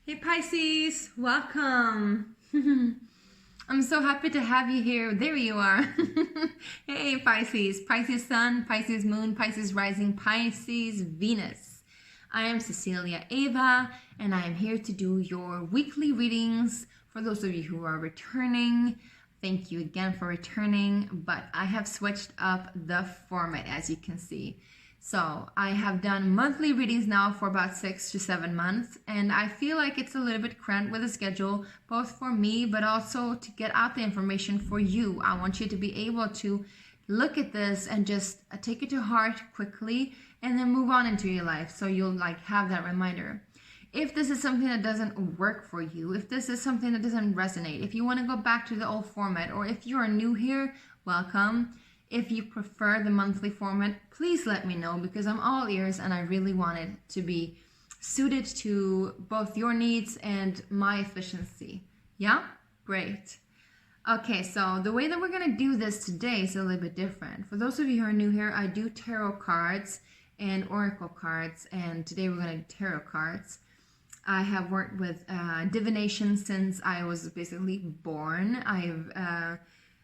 Hey Pisces, welcome. I'm so happy to have you here. There you are. Hey Pisces, Pisces Sun, Pisces Moon, Pisces Rising, Pisces Venus. I am Cecilia.eyvaa and I am here to do your weekly readings. For those of you who are returning, thank you again for returning, but I have switched up the format as you can see. So I have done monthly readings now for about 6 to 7 months, and I feel like it's a little bit cramped with the schedule, both for me, but also to get out the information for you. I want you to be able to look at this and just take it to heart quickly and then move on into your life. So you'll have that reminder. If this is something that doesn't work for you, if this is something that doesn't resonate, if you want to go back to the old format, or if you are new here, welcome. If you prefer the monthly format, please let me know because I'm all ears and I really want it to be suited to both your needs and my efficiency. Yeah? Great. Okay, so the way that we're going to do this today is a little bit different. For those of you who are new here, I do tarot cards and oracle cards, and today we're going to do tarot cards. I have worked with divination since I was basically born.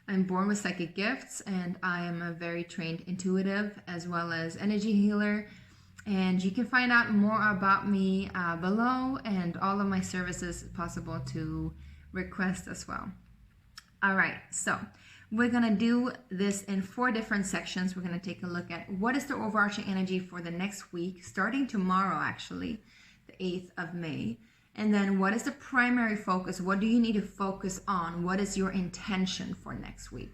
I'm born with psychic gifts, and I am a very trained intuitive as well as energy healer. And you can find out more about me below, and all of my services possible to request as well. All right, so we're going to do this in 4 different sections. We're going to take a look at what is the overarching energy for the next week, starting tomorrow actually, the 8th of May. And then what is the primary focus? What do you need to focus on? What is your intention for next week?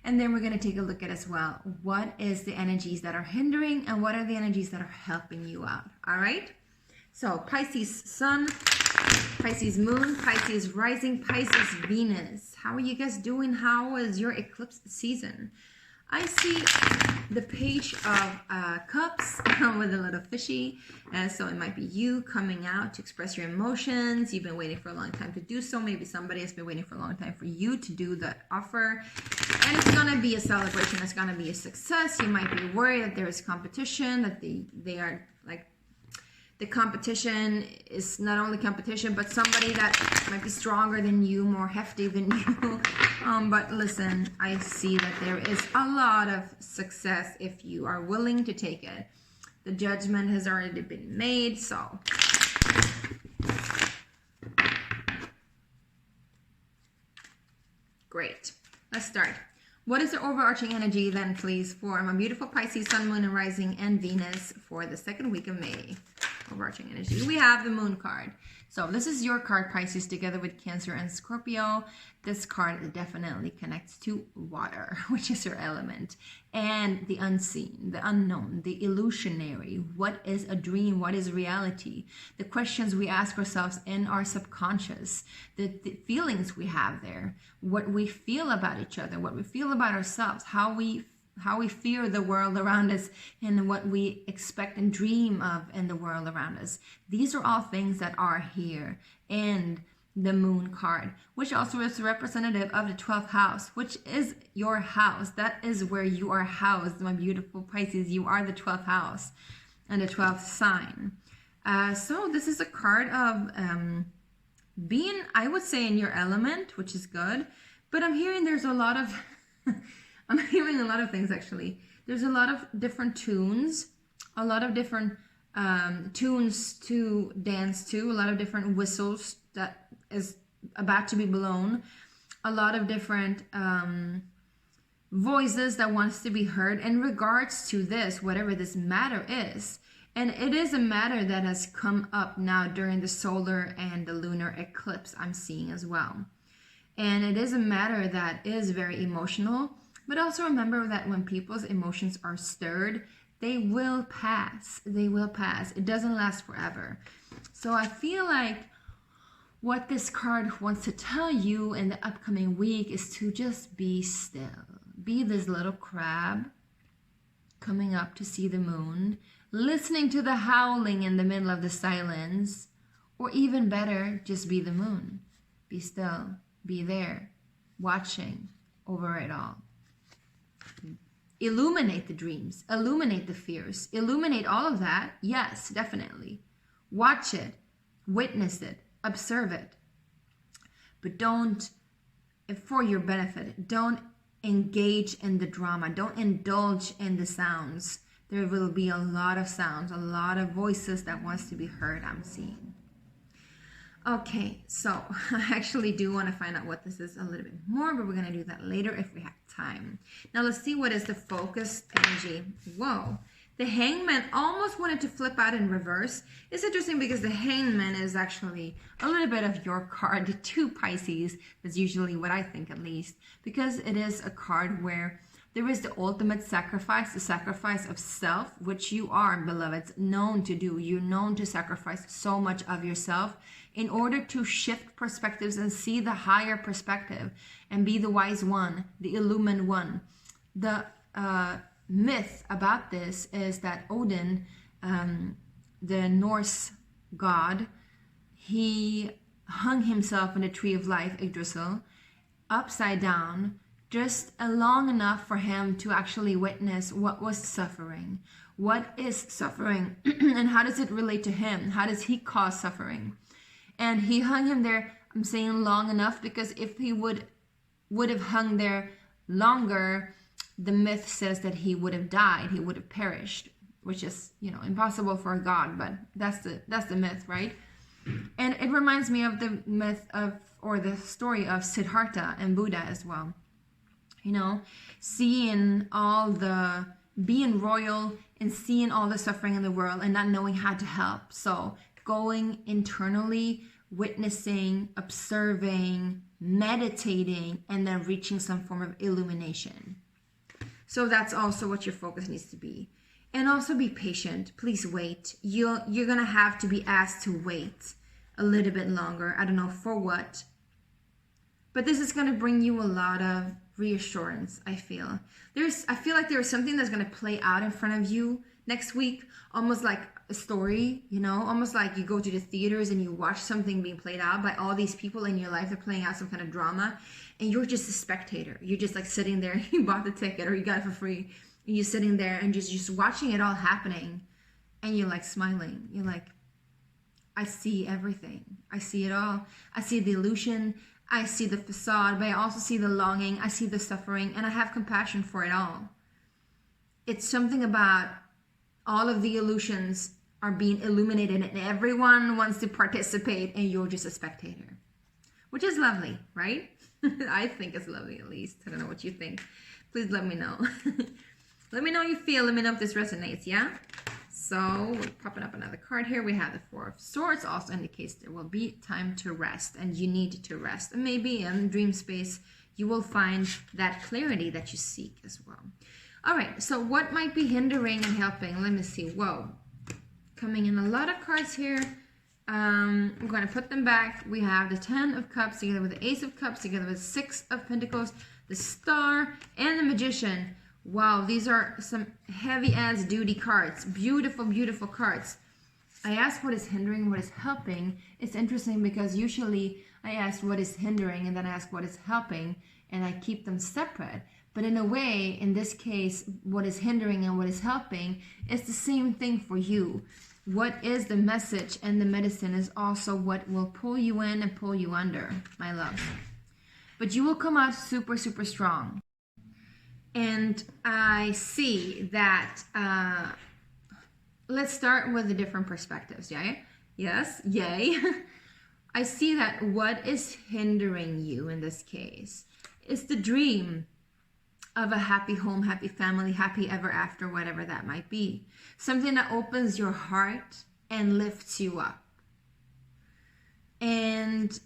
And then we're going to take a look at as well, what is the energies that are hindering and what are the energies that are helping you out? All right? So Pisces Sun, Pisces Moon, Pisces Rising, Pisces Venus. How are you guys doing? How is your eclipse season? I see the Page of Cups with a little fishy, so it might be you coming out to express your emotions. You've been waiting for a long time to do so. Maybe somebody has been waiting for a long time for you to do the offer, and it's going to be a celebration. It's going to be a success. You might be worried that there is competition, that they are the competition is not only competition, but somebody that might be stronger than you, more hefty than you. But listen, I see that there is a lot of success if you are willing to take it. The judgment has already been made, so. Great. Let's start. What is the overarching energy then, please, for my beautiful Pisces, Sun, Moon, and Rising, and Venus for the second week of May? Overarching energy. We have the Moon card. So this is your card, Pisces, together with Cancer and Scorpio. This card definitely connects to water, which is your element, and the unseen, the unknown, the illusionary. What is a dream? What is reality? The questions we ask ourselves in our subconscious, the feelings we have there, what we feel about each other, what we feel about ourselves, how we fear the world around us, and what we expect and dream of in the world around us. These are all things that are here in the Moon card, which also is representative of the 12th house, which is your house. That is where you are housed, my beautiful Pisces. You are the 12th house and the 12th sign. So this is a card of being, I would say, in your element, which is good. But I'm hearing there's a lot of... I'm hearing a lot of things, actually. There's a lot of different tunes, a lot of different tunes to dance to, a lot of different whistles that is about to be blown, a lot of different voices that wants to be heard in regards to this, whatever this matter is. And it is a matter that has come up now during the solar and the lunar eclipse, I'm seeing as well. And it is a matter that is very emotional. But also remember that when people's emotions are stirred, they will pass. They will pass. It doesn't last forever. So I feel like what this card wants to tell you in the upcoming week is to just be still. Be this little crab coming up to see the moon, listening to the howling in the middle of the silence, or even better, just be the moon. Be still. Be there, watching over it all. Illuminate the dreams, illuminate the fears, illuminate all of that. Yes, definitely. Watch it, witness it, observe it, but don't, for your benefit, don't engage in the drama. Don't indulge in the sounds. There will be a lot of sounds, a lot of voices that wants to be heard, I'm seeing. Okay, so I actually do want to find out what this is a little bit more, but we're going to do that later if we have time. Now let's see what is the focus energy. Whoa. The Hangman almost wanted to flip out in reverse. It's interesting because the Hangman is actually a little bit of your card to Pisces. That's usually what I think, at least, because it is a card where there is the ultimate sacrifice, the sacrifice of self, which you are, beloveds, known to do. You're known to sacrifice so much of yourself in order to shift perspectives and see the higher perspective and be the wise one, the illumined one. The myth about this is that Odin, the Norse god, he hung himself in the tree of life, Yggdrasil, upside down, just long enough for him to actually witness what was suffering. What is suffering and how does it relate to him? How does he cause suffering? And he hung him there, I'm saying long enough, because if he would have hung there longer, the myth says that he would have died, he would have perished, which is, you know, impossible for a god, but that's the myth, right? And it reminds me of the myth of, or the story of Siddhartha and Buddha as well. You know, seeing all the, being royal and seeing all the suffering in the world and not knowing how to help. So going internally, witnessing, observing, meditating, and then reaching some form of illumination. So that's also what your focus needs to be. And also be patient. Please wait. You're going to have to be asked to wait a little bit longer. I don't know for what. But this is going to bring you a lot of reassurance, I feel. I feel like there's something that's going to play out in front of you next week, almost like a story, you know, almost like you go to the theaters and you watch something being played out by all these people in your life. They're playing out some kind of drama and you're just a spectator. You're just like sitting there, you bought the ticket or you got it for free, and you're sitting there and just watching it all happening, and you're like smiling. You're like, I see everything. I see it all. I see the illusion. I see the facade, but I also see the longing. I see the suffering, and I have compassion for it all. It's something about all of the illusions are being illuminated and everyone wants to participate and you're just a spectator, which is lovely, right? I think it's lovely, at least. I don't know what you think. Please let me know. Let me know how you feel. Let me know if this resonates, yeah? So we're popping up another card here. We have the Four of Swords. Also indicates there will be time to rest and you need to rest. And maybe in dream space, you will find that clarity that you seek as well. All right, so what might be hindering and helping? Let me see. Whoa, coming in a lot of cards here. I'm going to put them back. We have the Ten of Cups together with the Ace of Cups, together with Six of Pentacles, the Star, and the Magician. Wow, these are some heavy-ass duty cards. Beautiful, beautiful cards. I asked what is hindering, what is helping. It's interesting because usually I ask what is hindering and then I ask what is helping, and I keep them separate. But in a way, in this case, what is hindering and what is helping is the same thing for you. What is the message and the medicine is also what will pull you in and pull you under, my love. But you will come out super, super strong. And I see that, let's start with the different perspectives, yeah? Yes, yay. I see that what is hindering you in this case is the dream of a happy home, happy family, happy ever after, whatever that might be. Something that opens your heart and lifts you up. And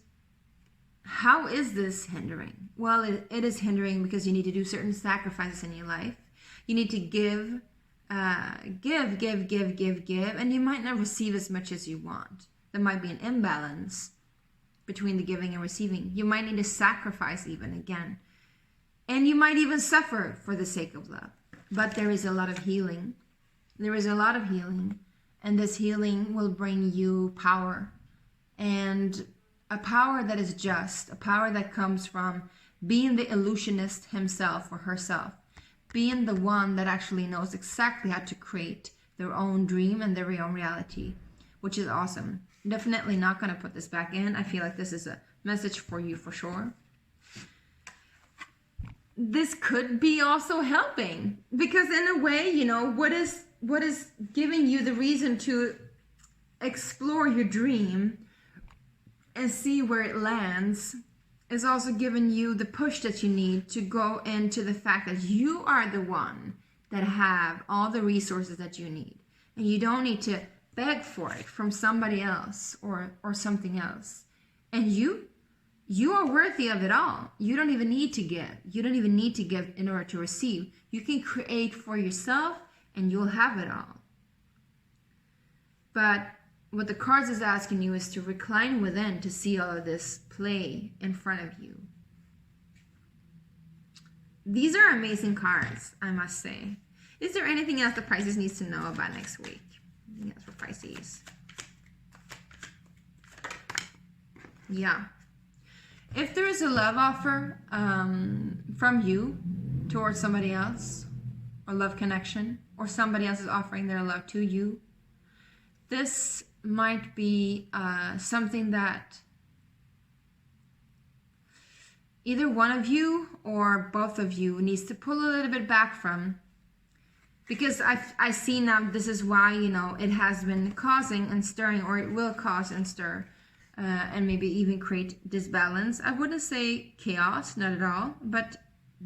how is this hindering? Well, it is hindering because you need to do certain sacrifices in your life. You need to give, and you might not receive as much as you want. There might be an imbalance between the giving and receiving. You might need to sacrifice even again. And you might even suffer for the sake of love. But there is a lot of healing. There is a lot of healing. And this healing will bring you power. And a power that is just. A power that comes from being the illusionist himself or herself. Being the one that actually knows exactly how to create their own dream and their own reality. Which is awesome. Definitely not going to put this back in. I feel like this is a message for you for sure. This could be also helping, because in a way, you know, what is giving you the reason to explore your dream and see where it lands is also giving you the push that you need to go into the fact that you are the one that have all the resources that you need, and you don't need to beg for it from somebody else or something else. And you are worthy of it all. You don't even need to give. You don't even need to give in order to receive. You can create for yourself and you'll have it all. But what the cards is asking you is to recline within to see all of this play in front of you. These are amazing cards, I must say. Is there anything else that Pisces needs to know about next week? Anything else for Pisces? Yeah. If there is a love offer from you towards somebody else, or love connection, or somebody else is offering their love to you, this might be something that either one of you or both of you needs to pull a little bit back from. Because I see now this is why, you know, it has been causing and stirring, or it will cause and stir, and maybe even create disbalance. I wouldn't say chaos, not at all, but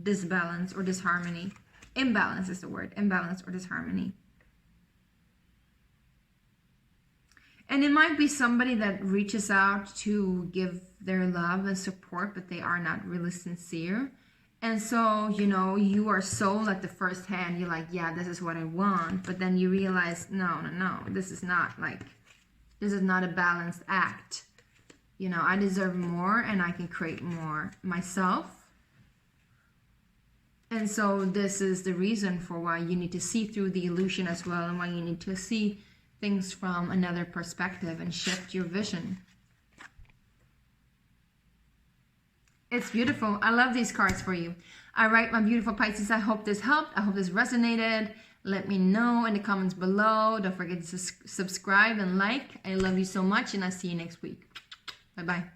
disbalance or disharmony. Imbalance is the word, imbalance or disharmony. And it might be somebody that reaches out to give their love and support, but they are not really sincere. And so, you know, you are sold at the first hand. You're like, yeah, this is what I want. But then you realize, no, this is not a balanced act. You know, I deserve more and I can create more myself. And so this is the reason for why you need to see through the illusion as well, and why you need to see things from another perspective and shift your vision. It's beautiful. I love these cards for you. All right, my beautiful Pisces, I hope this helped. I hope this resonated. Let me know in the comments below. Don't forget to subscribe and like. I love you so much, and I'll see you next week. Bye-bye.